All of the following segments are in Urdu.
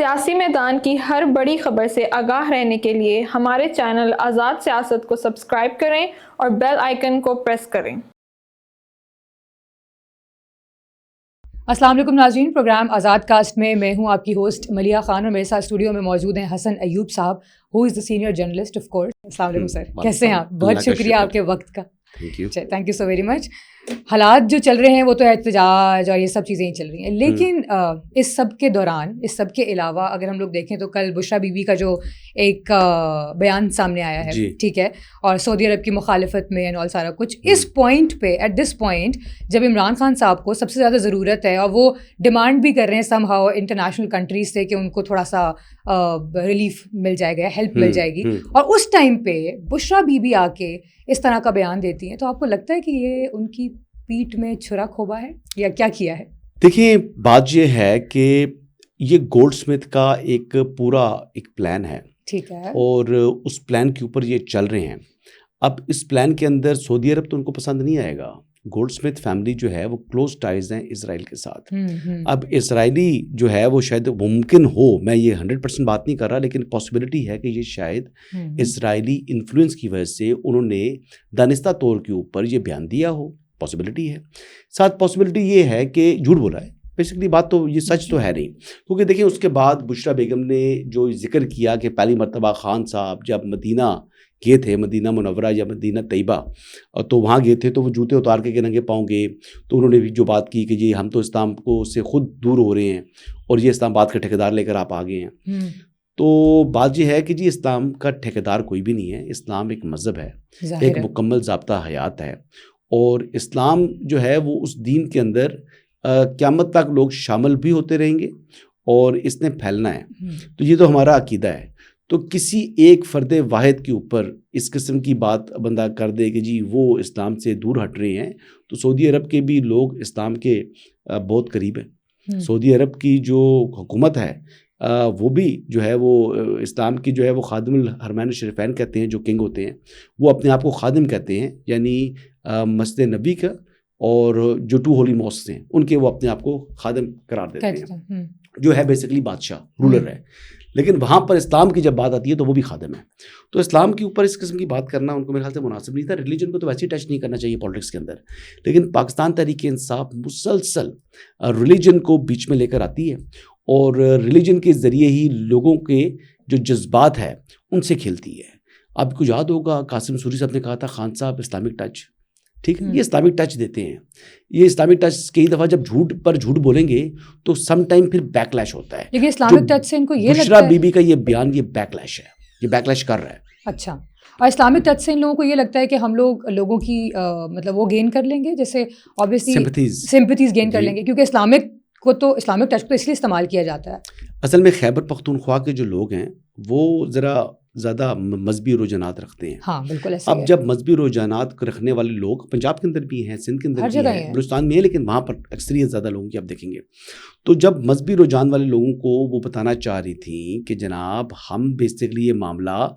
سیاسی میدان کی ہر بڑی خبر سے آگاہ رہنے کے لیے ہمارے چینل آزاد سیاست کو سبسکرائب کریں اور بیل آئیکن کو پریس کریں۔ السلام علیکم ناظرین، پروگرام آزاد کاسٹ میں میں ہوں آپ کی ہوسٹ ملیحہ خان، اور میرے ساتھ اسٹوڈیو میں موجود ہیں حسن ایوب صاحب، ہو از دا سینئر جرنلسٹ آف کورس۔ السلام علیکم سر، کیسے ہیں آپ؟ بہت شکریہ آپ کے وقت کا، thank you so very much. حالات جو چل رہے ہیں وہ تو احتجاج اور یہ سب چیزیں ہی چل رہی ہیں، لیکن اس سب کے دوران، اس سب کے علاوہ اگر ہم لوگ دیکھیں تو کل بشریٰ بی بی کا جو ایک بیان سامنے آیا ہے، ٹھیک ہے، اور سعودی عرب کی مخالفت میں اور سارا کچھ، اس پوائنٹ پہ ایٹ دس پوائنٹ جب عمران خان صاحب کو سب سے زیادہ ضرورت ہے اور وہ ڈیمانڈ بھی کر رہے ہیں سم ہاؤ انٹرنیشنل کنٹریز سے کہ ان کو تھوڑا سا ریلیف مل جائے گا، ہیلپ مل جائے گی، اور اس ٹائم پہ بشریٰ بی بی آ کے اس طرح کا بیان دیتی ہیں، تو آپ کو لگتا ہے کہ یہ ان کی پیٹ میں چھرا کھوبا ہے یا کیا کیا ہے؟ دیکھیں، بات یہ ہے کہ یہ گولڈ اسمتھ کا ایک پورا ایک پلان ہے، ٹھیک ہے، اور اس پلان کے اوپر یہ چل رہے ہیں۔ اب اس پلان کے اندر سعودی عرب تو ان کو پسند نہیں آئے گا۔ گولڈ اسمتھ فیملی جو ہے وہ کلوز ٹائز ہیں اسرائیل کے ساتھ۔ اب اسرائیلی جو ہے وہ شاید ممکن ہو، میں یہ 100% بات نہیں کر رہا، لیکن پاسبلٹی ہے کہ یہ شاید اسرائیلی انفلوئنس کی وجہ سے انہوں نے دانستہ طور کے اوپر یہ بیان دیا ہو، پاسبلٹی ہے۔ ساتھ پاسبلٹی یہ ہے کہ جھوٹ بولا ہے، بیسکلی بات تو یہ سچ تو ہے نہیں، کیونکہ دیکھیں اس کے بعد بشریٰ بیگم نے جو ذکر کیا کہ پہلی مرتبہ خان صاحب جب مدینہ گئے تھے، مدینہ منورہ یا مدینہ طیبہ، تو وہاں گئے تھے تو وہ جوتے اتار کے ننگے پاؤں گئے، تو انہوں نے بھی جو بات کی کہ جی ہم تو اسلام کو سے خود دور ہو رہے ہیں اور یہ اسلام آباد کا ٹھیکیدار لے کر آپ آ گئے ہیں۔ تو بات یہ ہے کہ جی اسلام کا ٹھیکیدار کوئی بھی نہیں ہے، اسلام ایک مذہب ہے، ایک مکمل ضابطہ حیات ہے، اور اسلام جو ہے وہ اس دین کے اندر قیامت تک لوگ شامل بھی ہوتے رہیں گے اور اس نے پھیلنا ہے۔ تو یہ تو ہمارا عقیدہ ہے۔ تو کسی ایک فرد واحد کے اوپر اس قسم کی بات بندہ کر دے کہ جی وہ اسلام سے دور ہٹ رہے ہیں، تو سعودی عرب کے بھی لوگ اسلام کے بہت قریب ہیں۔ سعودی عرب کی جو حکومت ہے وہ بھی جو ہے وہ اسلام کی جو ہے وہ خادم الحرمین الشریفین کہتے ہیں، جو کنگ ہوتے ہیں وہ اپنے آپ کو خادم کہتے ہیں، یعنی مسجد نبی کا اور جو 2 ہولی ماسکس ہیں ان کے وہ اپنے آپ کو خادم قرار دیتے ہیں، جو ہے بیسکلی بادشاہ، رولر ہے۔ لیکن وہاں پر اسلام کی جب بات آتی ہے تو وہ بھی خادم ہے۔ تو اسلام کے اوپر اس قسم کی بات کرنا ان کو میرے خیال سے مناسب نہیں تھا۔ ریلیجن کو تو ویسے ہی ٹچ نہیں کرنا چاہیے پالیٹکس کے اندر، لیکن پاکستان تحریک انصاف مسلسل ریلیجن کو بیچ میں لے کر آتی ہے اور ریلیجن کے ذریعے ہی لوگوں کے جو جذبات ہے ان سے کھیلتی ہے۔ آپ کو یاد ہوگا قاسم سوری صاحب نے کہا تھا خان صاحب اسلامک ٹچ، ٹھیک ہے، یہ اسلامک ٹچ دیتے ہیں۔ یہ اسلامک ٹچ کئی دفعہ جب جھوٹ پر جھوٹ بولیں گے تو سم ٹائم پھر بیک لیش ہوتا ہے، لیکن اسلامک ٹچ سے ان کو یہ لگتا ہے بشریٰ بی بی کا یہ بیان یہ بیک لیش ہے، یہ بیک لیش کر رہا ہے۔ اچھا، اور اسلامک ٹچ سے ان لوگوں کو یہ لگتا ہے کہ ہم لوگوں کی مطلب وہ گین کر لیں گے، جیسے obviously سمپتھیز گین کر لیں گے، کیونکہ اسلامک ٹچ کو اس لیے استعمال کیا جاتا ہے۔ اصل میں خیبر پختونخوا کے جو لوگ ہیں وہ ذرا زیادہ مذہبی رجحانات رکھتے ہیں۔ ہاں بالکل ایسے اب جب مذہبی رجحانات رکھنے والے لوگ پنجاب کے اندر بھی ہیں، سندھ کے اندر بھی ہیں، بلوچستان میں ہے، لیکن وہاں پر اکثریت زیادہ لوگوں کی آپ دیکھیں گے، تو جب مذہبی رجحان والے لوگوں کو وہ بتانا چاہ رہی تھیں کہ جناب ہم بیسکلی یہ معاملہ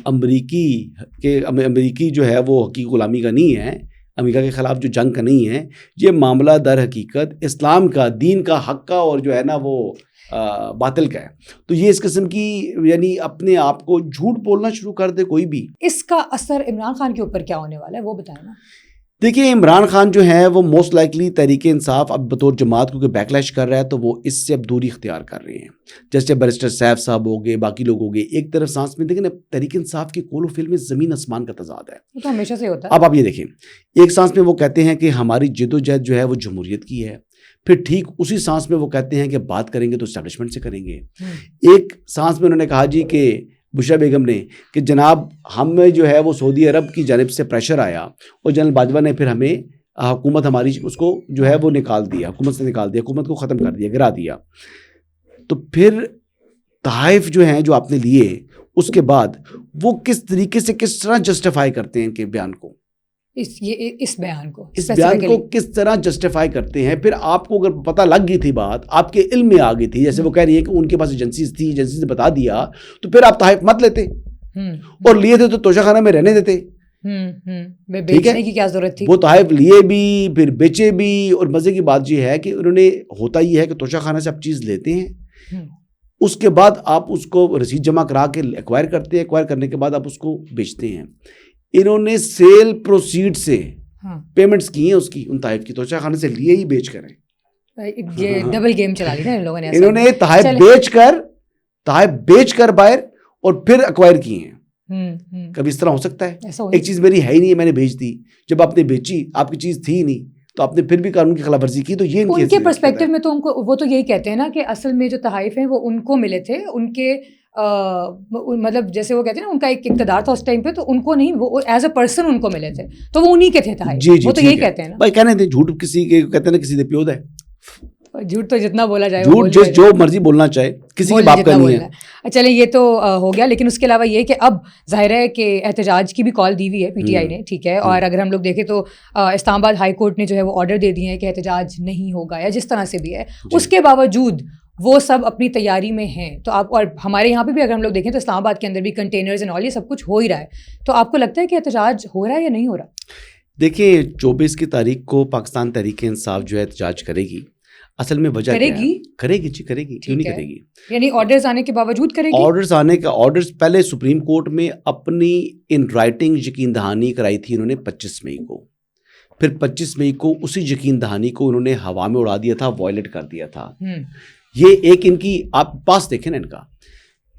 امریکی جو ہے وہ حقیقی غلامی کا نہیں ہے، امریکہ کے خلاف جو جنگ کا نہیں ہے، یہ معاملہ در حقیقت اسلام کا، دین کا، حق کا، اور جو ہے نا وہ باطل کا ہے۔ تو یہ اس قسم کی یعنی اپنے آپ کو جھوٹ بولنا شروع کر دے کوئی بھی، اس کا اثر عمران خان کے اوپر کیا ہونے والا ہے وہ بتائیں نا۔ دیکھیں، عمران خان جو ہے وہ موسٹ لائکلی تحریک انصاف اب بطور جماعت کیونکہ بیک لیش کر رہا ہے تو وہ اس سے اب دوری اختیار کر رہے ہیں، جیسے بیرسٹر سیف صاحب ہو گئے، باقی لوگ ہو گئے۔ ایک طرف سانس میں دیکھیں تحریک انصاف کی قول و فعل میں زمین آسمان کا تضاد ہے، وہ تو ہمیشہ سے ہوتا ہے۔ اب آپ یہ دیکھیں، ایک سانس میں وہ کہتے ہیں کہ ہماری جد و جہد جو ہے وہ جمہوریت کی ہے، پھر ٹھیک اسی سانس میں وہ کہتے ہیں کہ بات کریں گے تو اسٹیبلشمنٹ سے کریں گے۔ ایک سانس میں انہوں نے کہا جی کہ بشریٰ بیگم نے کہ جناب ہمیں جو ہے وہ سعودی عرب کی جانب سے پریشر آیا اور جنرل باجوہ نے پھر ہمیں حکومت ہماری اس کو جو ہے وہ نکال دیا، حکومت سے نکال دیا، حکومت کو ختم کر دیا، گرا دیا۔ تو پھر تحائف جو ہیں جو آپ نے لیے اس کے بعد وہ کس طریقے سے کس طرح جسٹیفائی کرتے ہیں کہ بیان کو، اس بیان کو کس طرح جسٹیفائی کرتے ہیں؟ پھر آپ کو اگر پتہ لگ گئی تھی بات، آپ کے علم میں آ گئی تھی، جیسے وہ کہہ رہی ہے کہ ان کے پاس ایجنسیز تھی، ایجنسی نے بتا دیا، تو پھر آپ تحائف مت لیتے، اور لیے تھے تو توشہ خانہ میں رہنے دیتے۔ بیچنے کی کیا ضرورت تھی؟ وہ تحائف لیے بھی پھر بیچے بھی، اور مزے کی بات یہ ہے کہ انہوں نے ہوتا یہ ہے کہ توشہ خانہ سے آپ چیز لیتے ہیں، اس کے بعد آپ اس کو رسید جمع کرا کے ایکوائر کرتے ہیں, ایکوائر کرنے کے بعد آپ اس کو بیچتے ہیں. انہوں نے سیل پروسیڈ سے پیمنٹس کی ہیں اس کی, ان تحائف کی, توشہ خانے سے لیے ہی بیچ کر یہ ڈبل گیم چلا لی نا ان لوگوں نے. انہوں نے تحائف بیچ کر بائر اور پھر ایکوائر کیے ہیں. کبھی اس طرح ہو سکتا ہے؟ ایک چیز میری ہے ہی نہیں, میں نے بھیج دی, جب آپ نے بیچی آپ کی چیز تھی ہی نہیں تو آپ نے پھر بھی قانون کی خلاف ورزی کی. تو یہ ان کے پرسپیکٹو میں تو ان کو وہ تو یہی کہتے ہیں نا کہ اصل میں جو تحائف ہیں وہ ان کو ملے تھے, ان کے مطلب جیسے وہ کہتے ہیں نا ان کا ایک اقتدار تھا اس ٹائم پہ, تو ان کو نہیں, وہ ایز اے پرسن ان کو ملے تھے, تو وہ انہی کے تھے تحائف. وہ تو یہی کہتے ہیں نا بھائی, کہنے تھے جھوٹ کسی کے کہتے ہیں نا کسی دے پیود ہے. جھوٹ تو جتنا بولا جائے, جھوٹ جو مرضی بولنا چاہے, کسی کی باپ کا نہیں ہے. چلیں یہ تو ہو گیا, لیکن اس کے علاوہ یہ کہ اب ظاہر ہے کہ احتجاج کی بھی کال دی ہوئی ہے پی ٹی آئی نے, ٹھیک ہے, اور اگر ہم لوگ دیکھیں تو اسلام آباد ہائی کورٹ نے جو ہے وہ آرڈر دے دیے ہیں کہ احتجاج نہیں ہوگا, یا جس طرح سے بھی ہے. اس کے باوجود وہ سب اپنی تیاری میں ہیں. تو آپ, اور ہمارے یہاں پہ بھی اگر ہم لوگ دیکھیں تو اسلام آباد کے اندر بھی کنٹینرز اینڈ آل, یہ سب کچھ ہو ہی رہا ہے. تو آپ کو لگتا ہے کہ احتجاج ہو رہا ہے یا نہیں ہو رہا؟ دیکھیں 24 کی تاریخ کو پاکستان تحریک انصاف جو ہے احتجاج کرے گی. اصل میں وجہ کرے گی جی, کرے گی, کیوں نہیں کرے گی؟ یعنی آرڈرز آنے کے باوجود کرے گی. آرڈرز پہلے سپریم کورٹ میں اپنی ان رائٹنگ یقین دہانی کرائی تھی انہوں نے 25 مئی کو. پھر 25 مئی کو اسی یقین دہانی کو انہوں نے ہوا میں اڑا دیا تھا, وائلیٹ کر دیا تھا. یہ ایک ان کی آپ پاس دیکھیں نا ان کا.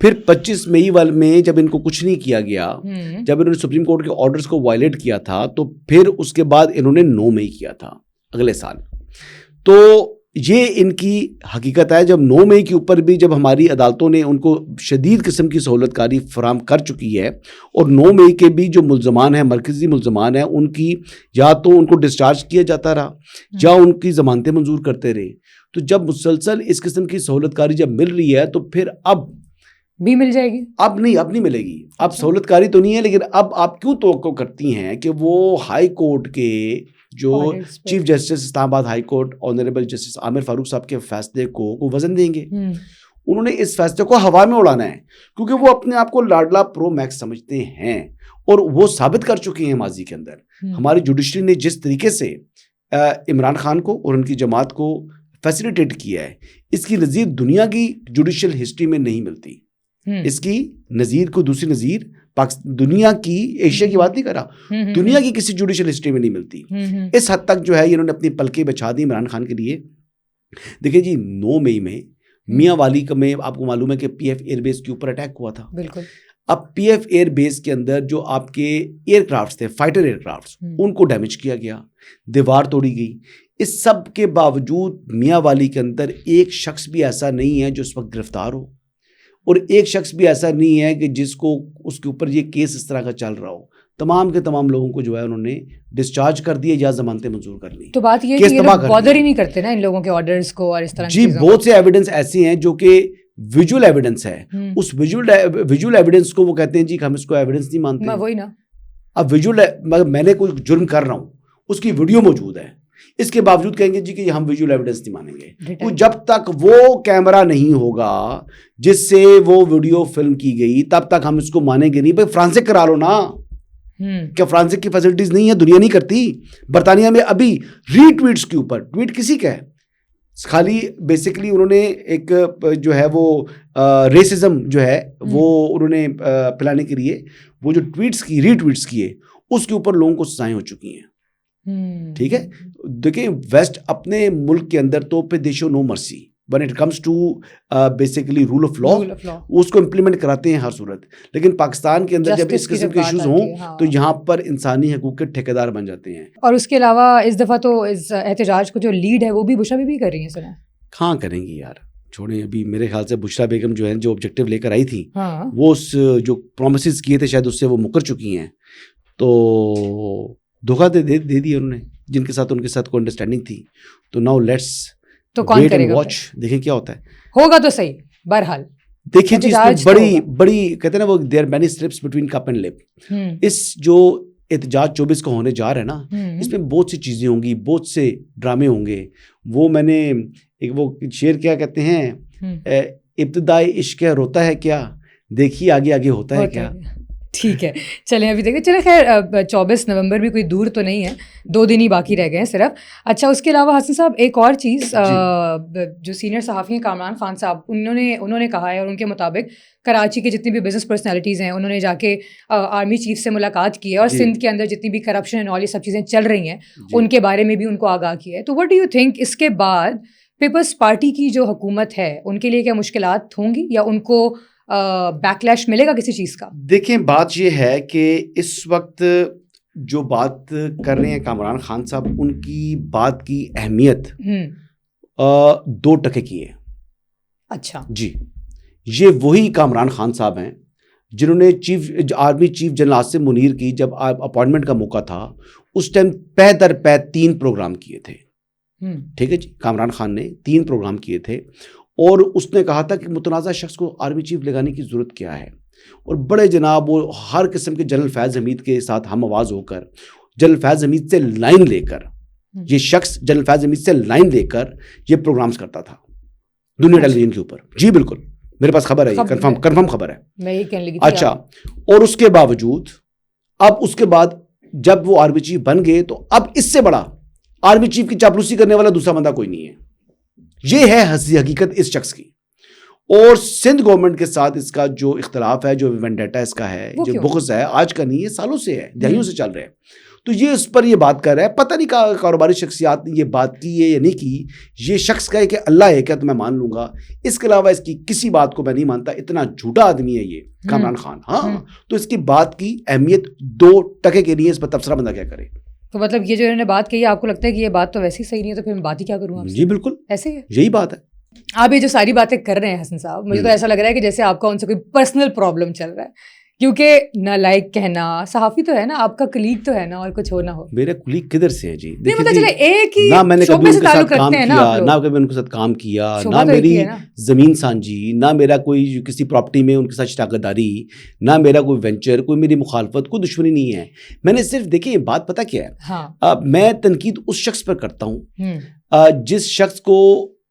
پھر 25 مئی میں جب ان کو کچھ نہیں کیا گیا, جب انہوں نے سپریم کورٹ کے آرڈرز کو وائلیٹ کیا تھا, تو پھر اس کے بعد انہوں نے 9 مئی کیا تھا اگلے سال. تو یہ ان کی حقیقت ہے. جب 9 مئی کے اوپر بھی جب ہماری عدالتوں نے ان کو شدید قسم کی سہولت کاری فراہم کر چکی ہے, اور 9 مئی کے بھی جو ملزمان ہیں, مرکزی ملزمان ہیں, ان کی یا تو ان کو ڈسچارج کیا جاتا رہا یا ان کی ضمانتیں منظور کرتے رہے. تو جب مسلسل اس قسم کی سہولت کاری جب مل رہی ہے, تو پھر اب بھی مل جائے گی. اب نہیں ملے گی. اب سہولت کاری تو نہیں ہے, لیکن اب آپ کیوں توقع کرتی ہیں کہ وہ ہائی کورٹ کے جو چیف جسٹس اسلام آباد ہائی کورٹ آنریبل جسٹس عامر فاروق صاحب کے فیصلے کو وزن دیں گے؟ انہوں نے اس فیصلے کو ہوا میں اڑانا ہے, کیونکہ وہ اپنے آپ کو لاڈلا پرو میکس سمجھتے ہیں, اور وہ ثابت کر چکے ہیں ماضی کے اندر. ہماری جوڈیشری نے جس طریقے سے عمران خان کو اور ان کی جماعت کو فیسیلیٹیٹ کیا ہے, اس کی نظیر دنیا کی جوڈیشل ہسٹری میں نہیں ملتی. اس کی نظیر کو دوسری نظیر دنیا کی, ایشیا کی بات نہیں کر رہا, دنیا کی کسی جوڈیشل ہسٹری میں نہیں ملتی. اس حد تک جو ہے انہوں نے اپنی پلکیں بچھا دی عمران خان کے لیے. دیکھیں جی 9 مئی میں میاں والی کا میں آپ کو معلوم ہے کہ پی ایف ایئر بیس کے اوپر اٹیک ہوا تھا. بالکل. اب پی ایف ایئر بیس کے اندر جو آپ کے ایئر کرافٹس تھے, فائٹر ایئر کرافٹس, ان کو ڈیمیج کیا گیا, دیوار توڑی گئی. اس سب کے باوجود میاں والی کے اندر ایک شخص بھی ایسا نہیں ہے جو اس وقت گرفتار ہو, اور ایک شخص بھی ایسا نہیں ہے کہ جس کو اس کے اوپر یہ کیس اس طرح کا چل رہا ہو. تمام کے تمام لوگوں کو جو ہے انہوں نے ڈسچارج کر دیا یا ضمانتیں منظور کر لی. تو بات یہ ہے کہ یہ لوگ بادر ہی نہیں کرتے نا ان لوگوں کے آرڈرز کو, اور اس طرح جی بہت سے ایویڈنس ایسے ہیں جو کہ ویژول ایویڈنس ہے. اس ویژول ایویڈنس کو وہ کہتے ہیں جی ہم اس کو ایویڈنس نہیں مانتے. وہی نا, اب ویژول میں نے کوئی جرم کر رہا ہوں, اس کی ویڈیو موجود ہے, اس کے باوجود کہیں گے جی کہ ہم ویژول ایویڈنس نہیں مانیں گے. تو جب تک وہ کیمرہ نہیں ہوگا جس سے وہ ویڈیو فلم کی گئی, تب تک ہم اس کو مانیں گے نہیں. بھائی فرانسک کرا لو نا, کیا فرانسک کی فیسلٹیز نہیں ہے؟ دنیا نہیں کرتی. برطانیہ میں ابھی ری ٹویٹس کے اوپر, ٹویٹ کسی کا ہے, خالی بیسکلی انہوں نے ایک جو ہے وہ ریسزم جو ہے وہ انہوں نے پھیلانے کے لیے وہ جو ٹویٹس کی ری ٹویٹس کیے, اس کے اوپر لوگوں کو سزائیں ہو چکی ہیں. ٹھیک ہے, دیکھیں ویسٹ اپنے ملک کے اندر تو پہ دے شو نو مرسی when it comes to basically rule of law, اس کو امپلیمنٹ کراتے ہیں ہر صورت. لیکن پاکستان کے اندر جب اس قسم کے ایشوز ہوں تو یہاں پر انسانی حقوق کے ٹھیکیدار بن جاتے ہیں. اور اس کے علاوہ اس دفعہ تو اس احتجاج کو جو لیڈ ہے وہ بھی بشرا بھی کر رہی ہیں. سنا کہاں کریں گی یار, چھوڑیں. ابھی میرے خیال سے بشرا بیگم جو ہے جو آبجیکٹیو لے کر آئی تھی, وہ اس جو پرومسز کیے تھے شاید اس سے وہ مکر چکی ہیں. تو دھوکہ دے دیا انہوں نے جن کے ساتھ ان کے ساتھ کوئی انڈرسٹینڈنگ تھی. تو ناؤ لیٹس تو کون کرے گا, واچ, دیکھیں کیا ہوتا ہے. ہوگا تو صحیح. بہرحال دیکھیں جی اس میں بڑی کہتے ہیں نا وہ there many steps between cup and lip. اس جو احتجاج 24 کا ہونے جا رہا ہے نا, اس میں بہت سی چیزیں ہوں گی, بہت سے ڈرامے ہوں گے. وہ میں نے ایک وہ شعر کیا کہتے ہیں, ابتدائی عشق روتا ہے کیا, دیکھیے آگے آگے ہوتا ہے کیا. ٹھیک ہے, چلیں ابھی دیکھیں. چلیں خیر 24 نومبر بھی کوئی دور تو نہیں ہے, 2 دن ہی باقی رہ گئے ہیں صرف. اچھا, اس کے علاوہ حسن صاحب ایک اور چیز, جو سینئر صحافی ہیں کامران خان صاحب, انہوں نے کہا ہے, اور ان کے مطابق کراچی کے جتنی بھی بزنس پرسنالٹیز ہیں انہوں نے جا کے آرمی چیف سے ملاقات کی ہے, اور سندھ کے اندر جتنی بھی کرپشن اینڈ آل یہ سب چیزیں چل رہی ہیں ان کے بارے میں بھی ان کو آگاہ کیا ہے. تو وٹ ڈو یو تھنک اس کے بعد پیپلز پارٹی کی جو حکومت ہے ان کے لیے کیا مشکلات ہوں گی, یا ان کو بیکلیش ملے گا کسی چیز کا؟ دیکھیں, بات یہ ہے کہ اس وقت جو بات کر رہے ہیں کامران خان صاحب, ان کی بات کی اہمیت 2% کی ہے. اچھا جی, یہ وہی کامران خان صاحب ہیں جنہوں نے army chief general Asim Munir کی جب اپوائنٹمنٹ کا موقع تھا اس ٹائم پے در پے 3 پروگرام کیے تھے. ٹھیک ہے جی, کامران خان نے 3 پروگرام کیے تھے, اور اس نے کہا تھا کہ متنازع شخص کو آرمی چیف لگانے کی ضرورت کیا ہے. اور بڑے جناب وہ ہر قسم کے جنرل فیض حمید کے ساتھ ہم آواز ہو کر, جنرل فیض حمید سے لائن لے کر, یہ شخص جنرل فیض حمید سے لائن لے کر یہ پروگرامز کرتا تھا دنیا ٹیلی ویژن کے اوپر. جی بالکل, میرے پاس خبر ہے, یہ کنفرم خبر ہے. میں یہ کہنے لگی. اچھا, اور اس کے باوجود اب اس کے بعد جب وہ آرمی چیف بن گئے تو اب اس سے بڑا آرمی چیف کی چاپلوسی کرنے والا دوسرا بندہ کوئی نہیں ہے. یہ ہے حقیقت اس شخص کی. اور سندھ گورنمنٹ کے ساتھ اس کا جو اختلاف ہے, جو وینڈیٹا اس کا ہے, جو بغض ہے, آج کا نہیں ہے, سالوں سے ہے, دہائیوں سے چل رہے ہیں. تو یہ اس پر یہ بات کر رہا ہے. پتہ نہیں کاروباری شخصیات نے یہ بات کی ہے یا نہیں کی. یہ شخص کہے کہ اللہ ہے کیا تو میں مان لوں گا, اس کے علاوہ اس کی کسی بات کو میں نہیں مانتا. اتنا جھوٹا آدمی ہے یہ کامران خان. ہاں, تو اس کی بات کی اہمیت 2% کے لیے اس پر تبصرہ بندہ کیا کرے. تو مطلب یہ جو انہوں نے بات کہی, آپ کو لگتا ہے کہ یہ بات تو ویسے ہی صحیح نہیں ہے, تو پھر میں بات ہی کیا کروں آپ سے؟ جی بالکل, ایسے ہی یہی بات ہے. آپ یہ جو ساری باتیں کر رہے ہیں حسن صاحب, مجھے تو ایسا لگ رہا ہے کہ جیسے آپ کا ان سے کوئی پرسنل پرابلم چل رہا ہے, کیونکہ نالائق کہنا, صحافی تو ہے نا, آپ کا کلیگ تو ہے نا, اور کچھ ہو نہ ہو. میرا کلیگ کدھر سے ہے جی؟ نہیں مطلب چلے ایک ہی نہ میں نے کبھی ان کے ساتھ کام کیا, نہ کبھی ان کے ساتھ کام کیا, نہ میری زمین سانجھی, نہ میرا کوئی کسی پراپرٹی میں ان کے ساتھ شراکت داری, نہ میرا کوئی وینچر, کوئی میری مخالفت, کوئی دشمنی نہیں ہے. میں نے صرف دیکھیں بات پتہ کیا ہے, میں تنقید اس شخص پر کرتا ہوں جس شخص کو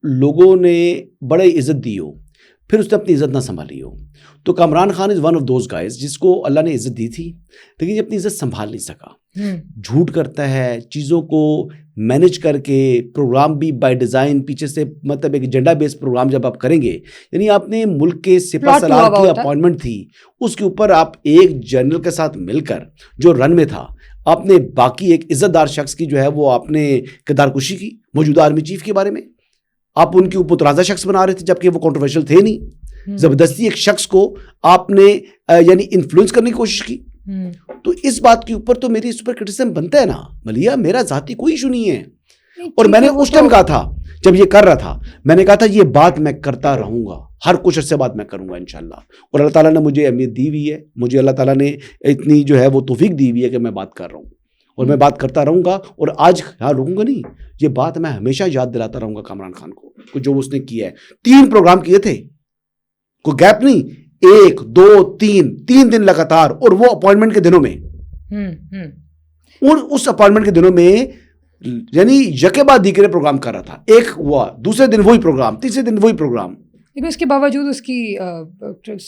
لوگوں نے بڑے عزت دی ہو, پھر اس نے اپنی عزت نہ سنبھالی ہو. تو Kamran Khan is one of those guys جس کو اللہ نے عزت دی تھی, لیکن یہ اپنی عزت سنبھال نہیں سکا. جھوٹ کرتا ہے, چیزوں کو مینج کر کے, پروگرام بھی بائی ڈیزائن پیچھے سے, مطلب ایک ایجنڈا بیس پروگرام جب آپ کریں گے, یعنی آپ نے ملک کے سپہ سالار کی اپوائنٹمنٹ تھی, اس کے اوپر آپ ایک جنرل کے ساتھ مل کر جو رن میں تھا, آپ نے باقی ایک عزت دار شخص کی جو ہے وہ آپ نے کردار کشی کی موجودہ آرمی چیف کے بارے میں. آپ ان کے اوپر متنازع شخص بنا رہے تھے جبکہ وہ کنٹروورشل تھے نہیں. زبردستی ایک شخص کو آپ نے یعنی انفلوئنس کرنے کی کوشش کی. تو اس بات کے اوپر تو میری اس پر کرٹیسزم بنتا ہے نا ملیا, میرا ذاتی کوئی ایشو نہیں ہے. اور میں نے اس ٹائم کہا تھا جب یہ کر رہا تھا, میں نے کہا تھا یہ بات میں کرتا رہوں گا, ہر کچھ عرصے بعد میں کروں گا انشاءاللہ. اور اللہ تعالیٰ نے مجھے اہمیت دی ہوئی ہے, مجھے اللہ تعالیٰ نے اتنی جو ہے وہ توفیق دی ہوئی ہے کہ میں بات کر رہا ہوں, اور میں بات کرتا رہوں گا. اور آج خیال رکھوں گا نہیں, یہ بات میں ہمیشہ یاد دلاتا رہوں گا کامران خان کو جو اس نے کیا ہے. 3 پروگرام کیے تھے, کوئی گیپ نہیں, 1 2 3 دن لگاتار, اور وہ اپوائنٹمنٹ کے دنوں میں, اس اپوائنٹمنٹ کے دنوں میں یعنی یکے بعد دیگرے پروگرام کر رہا تھا. ایک ہوا, دوسرے دن وہی پروگرام, تیسرے دن وہی پروگرام. لیکن اس کے باوجود اس کی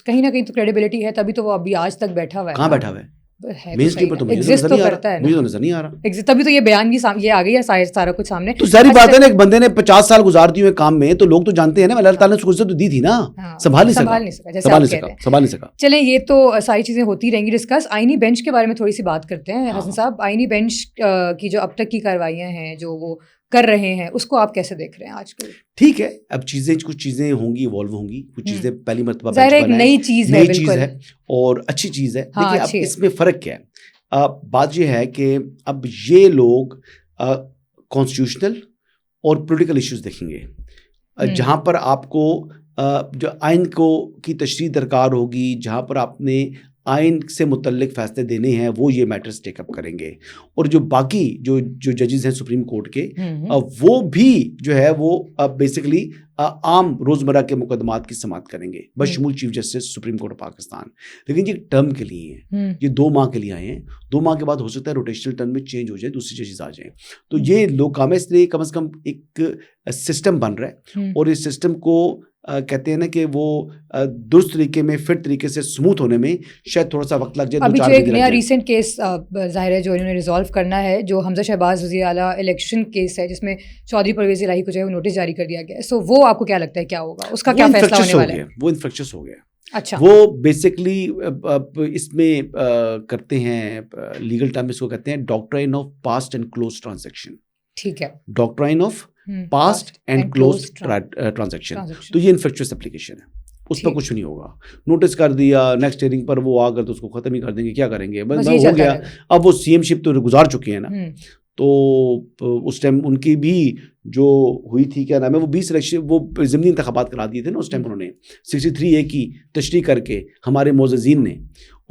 کہیں نہ کہیں تو کریڈیبلٹی ہے, تبھی تو وہ ابھی آج تک بیٹھا ہوا ہے. کہاں بیٹھا ہوا ہے؟ مجھے تو نظر نہیں آ رہا. تبھی تو یہ بیان بھی یہ آ گئی ہے سارا کچھ سامنے. تو ظاہری بات ہے نا, ایک بندے نے 50 سال گزار دیے ہوئے کام میں, تو لوگ تو جانتے ہیں نا, اللہ تعالیٰ نے اس کو عزت تو دی تھی نا, سنبھال نہیں سکا. چلیں یہ تو ساری چیزیں ہوتی رہیں گی ڈسکس. آئینی بینچ کے بارے میں تھوڑی سی بات کرتے ہیں حسن صاحب. آئینی بینچ کی جو اب تک کی کارروائیاں ہیں جو وہ کر رہے ہیں, اس کو آپ کیسے دیکھ رہے ہیں آج کل؟ ٹھیک ہے, اب کچھ چیزیں ہوں گی, ایوالو ہوں گی, کچھ چیزیں پہلی مرتبہ ایک نئی چیز ہے اور اچھی چیز ہے. دیکھیے اب اس میں فرق کیا ہے, بات یہ ہے کہ اب یہ لوگ کانسٹیٹیوشنل اور پولیٹیکل ایشوز دیکھیں گے, جہاں پر آپ کو جو آئین کی تشریح درکار ہوگی, جہاں پر آپ نے آئین سے متعلق فیصلے دینے ہیں, وہ یہ میٹرز ٹیک اپ کریں گے. اور جو باقی جو ججز ہیں سپریم کورٹ کے, وہ بھی جو ہے وہ بیسیکلی عام روزمرہ کے مقدمات کی سماعت کریں گے, بشمول chief justice supreme court of Pakistan. لیکن یہ ٹرم کے لیے ہیں, یہ 2 ماہ کے لیے آئے ہیں. 2 ماہ کے بعد ہو سکتا ہے روٹیشنل ٹرم میں چینج ہو جائے, دوسری ججز آ جائیں. تو یہ لوگ کام ہے, اس لیے کم از کم ایک سسٹم بن رہا ہے, اور اس سسٹم کو کہتے ہیں نا کہ وہ درست طریقے میں فٹ طریقے سے اسموتھ ہونے میں شاید تھوڑا سا وقت لگ جائے. ابھی جو ایک نیا ریسنٹ کیس ظاہر ہے جو انہوں نے ریزالو کرنا ہے, جو حمزہ شہباز وزیر اعلیٰ الیکشن کیس ہے, جس میں چودھری پرویز الہی کو جو ہے وہ نوٹس جاری کر دیا گیا ہے, سو وہ آپ کو کیا لگتا ہے کیا ہوگا, اس کا کیا فیصلہ ہونے والا ہے؟ وہ انفیکشس ہو گیا. اچھا, وہ بیسکلی اس میں کرتے ہیں لیگل ٹرم اس کو کہتے ہیں doctrine of past and closed transaction. ٹھیک ہے, doctrine of past and closed transaction. تو یہ انفیکشس اپلیکیشن ہے, اس پہ کچھ نہیں ہوگا. نوٹس کر دیا, نیکسٹ ہیئرنگ پر وہ آ کر تو اس کو ختم ہی کر دیں گے, کیا کریں گے, بس ہو گیا. اب وہ سی ایم شپ تو گزار چکے ہیں نا, تو اس ٹائم ان کی بھی جو ہوئی تھی کیا نام ہے وہ 20 الیکشن وہ ضمنی انتخابات کرا دیے تھے نا اس ٹائم. انہوں نے 63A کی تشریح کر کے ہمارے معززین نے,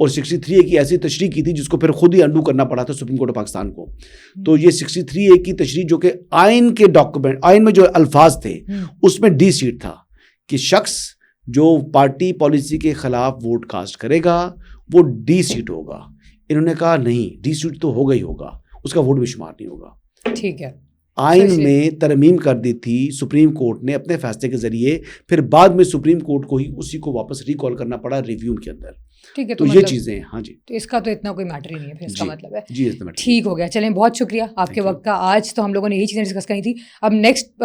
اور 63A کی ایسی تشریح کی تھی جس کو پھر خود ہی انڈو کرنا پڑا تھا سپریم کورٹ آف پاکستان کو. تو یہ 63A کی تشریح جو کہ آئین کے ڈاکومنٹ, آئین میں جو الفاظ تھے اس میں ڈی سیٹ تھا کہ شخص جو پارٹی پالیسی کے خلاف ووٹ کاسٹ کرے گا وہ ڈی سیٹ ہوگا. انہوں نے کہا نہیں, ڈی سیٹ تو ہوگا ہی ہوگا, اس کا ووٹ بھی شمار نہیں ہوگا. ٹھیک ہے, آئین میں ترمیم کر دی تھی سپریم کورٹ نے اپنے فیصلے کے ذریعے, پھر بعد میں سپریم کورٹ کو ہی اسی کو واپس ریکال کرنا پڑا ریویو کے اندر. ٹھیک ہے, تو یہ چیزیں. ہاں جی, تو اس کا تو اتنا کوئی میٹر ہی نہیں ہے پھر, اس کا مطلب ہے جی ٹھیک ہو گیا. چلیں, بہت شکریہ آپ کے وقت کا. آج تو ہم لوگوں نے یہی چیزیں ڈسکس کرنی تھی. اب نیکسٹ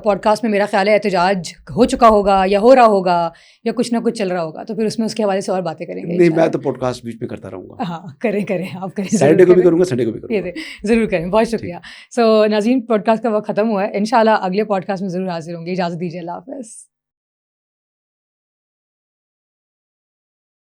پوڈ کاسٹ میں میرا خیال ہے احتجاج ہو چکا ہوگا یا ہو رہا ہوگا یا کچھ نہ کچھ چل رہا ہوگا, تو پھر اس میں اس کے حوالے سے اور باتیں کریں گے. نہیں, میں تو پوڈ کاسٹ بیچ میں کرتا رہوں گا. ہاں کریں آپ کریں, سیٹرڈے کو بھی کروں گا, سنڈے کو بھی کروں گا, ضرور کریں. بہت شکریہ. سو ناظرین, پوڈ کاسٹ کا وقت ختم ہوا ہے. انشاءاللہ اگلے پوڈ کاسٹ میں ضرور حاضر ہوں گے. اجازت دیجیے, اللہ حافظ.